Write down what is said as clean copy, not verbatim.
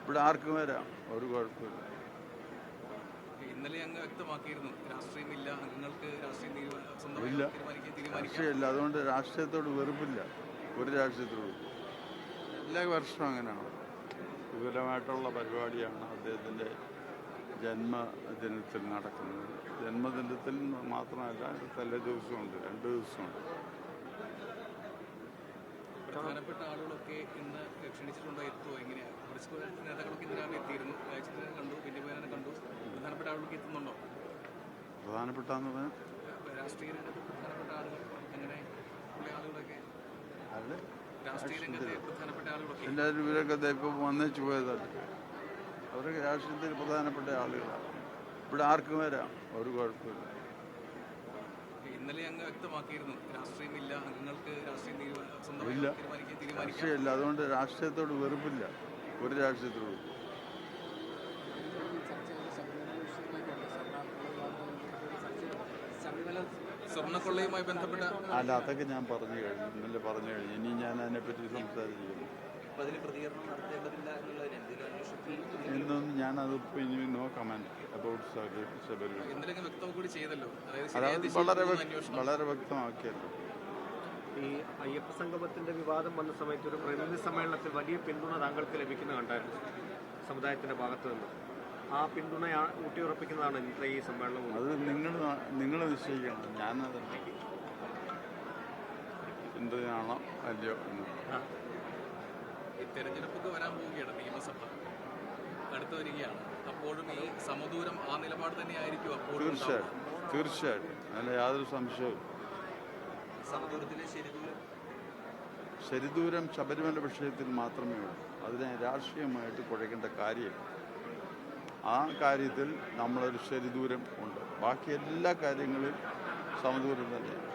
ഇവിടെ ആർക്കും വരാം, ഒരു കുഴപ്പമില്ല. ഇന്നലെ അങ്ങ് വ്യക്തമാക്കിയിരുന്നു രാഷ്ട്രീയമില്ല, അംഗങ്ങൾക്ക് ഇല്ല, രാഷ്ട്രീയമില്ല. അതുകൊണ്ട് രാഷ്ട്രീയത്തോട് വെറുപ്പില്ല, ഒരു രാഷ്ട്രീയത്തോട്. എല്ലാ വർഷവും അങ്ങനെയാണ്. വിപുലമായിട്ടുള്ള പരിപാടിയാണ് അദ്ദേഹത്തിൻ്റെ ജന്മദിനത്തിൽ നടക്കുന്നത്. ജന്മദിനത്തിൽ മാത്രമല്ല, തലേ ദിവസമുണ്ട്, 2 ദിവസമുണ്ട്. പ്രധാനപ്പെട്ട ആളുകളൊക്കെ ഇന്ന് ക്ഷണിച്ചിട്ടുണ്ടോ, എത്തുമോ, എങ്ങനെയാണ്? നേതാക്കളൊക്കെ ഇന്നലെ എത്തിയിരുന്നു, രാജ്യത്തിന് കണ്ടു, ബെന്യാമിനെ കണ്ടു. പ്രധാനപ്പെട്ട ആളുകളൊക്കെ എത്തുന്നുണ്ടോ? പ്രധാനപ്പെട്ടെന്ന് പറഞ്ഞാൽ രാഷ്ട്രീയ രംഗത്ത് പ്രധാനപ്പെട്ട ആളുകൾ, അങ്ങനെ ഉള്ള ആളുകളൊക്കെ, രാഷ്ട്രീയ രംഗത്തെ പ്രധാനപ്പെട്ട ആളുകളൊക്കെ എല്ലാവരും ഇവരൊക്കെ ഇപ്പോൾ വന്നേച്ചു പോയതല്ല. അവരൊക്കെ രാഷ്ട്രീയത്തിൽ പ്രധാനപ്പെട്ട ആളുകളാണ്. ഇവിടെ ആർക്കും വരാം, ഒരു കുഴപ്പമില്ല. ഇന്നലെ അങ്ങ് വ്യക്തമാക്കിയിരുന്നു രാഷ്ട്രീയമില്ല, അംഗങ്ങൾക്ക് ഇല്ല, രാഷ്ട്രീയമില്ല. അതുകൊണ്ട് രാഷ്ട്രീയത്തോട് വെറുപ്പില്ല, ഒരു രാഷ്ട്രീയത്തോട്. സ്വർണ്ണക്കൊള്ളയുമായി ബന്ധപ്പെട്ട അല്ല, അതൊക്കെ ഞാൻ പറഞ്ഞു കഴിഞ്ഞു, ഇന്നലെ പറഞ്ഞു കഴിഞ്ഞു. ഇനി ഞാൻ അതിനെപ്പറ്റി സംസാരിക്കുന്നു. എന്നൊന്നും ഞാനത് ഇനി നോ കമന്റ് അബൌട്ട് ശബരിമല. അതായത് വളരെ വ്യക്തമാക്കിയല്ലോ. ഈ അയ്യപ്പ സംഗമത്തിന്റെ വിവാദം വന്ന സമയത്ത് ഒരു പ്രതിനിധി സമ്മേളനത്തിൽ വലിയ പിന്തുണ താങ്കൾക്ക് ലഭിക്കുന്ന കണ്ടായിരുന്നു സമുദായത്തിന്റെ ഭാഗത്ത് നിന്ന്. ആ പിന്തുണ ഊട്ടിയുറപ്പിക്കുന്നതാണ് ഇന്നത്തെ ഈ സമ്മേളനം. അത് നിങ്ങൾ നിശ്ചയിക്കണം, ഞാനത് പിന്തുണയാണോ അല്ലയോ എന്ന്. തെരഞ്ഞെടുപ്പൊക്കെ വരാൻ പോവുകയാണ്, നിയമസഭ അടുത്ത് വരികയാണ്. അപ്പോഴും ഈ സമദൂരം ആ നിലപാട് തന്നെ ആയിരിക്കും അപ്പോഴും? തീർച്ചയായിട്ടും, അതിന് യാതൊരു സംശയവും. ശരിദൂരം ശബരിമല വിഷയത്തിൽ മാത്രമേ ഉള്ളൂ. അതിനെ രാഷ്ട്രീയമായിട്ട് കുഴയ്ക്കേണ്ട കാര്യമില്ല. ആ കാര്യത്തിൽ നമ്മളൊരു ശരിദൂരം ഉണ്ട്. ബാക്കി എല്ലാ കാര്യങ്ങളിലും സമദൂരം തന്നെയാണ്.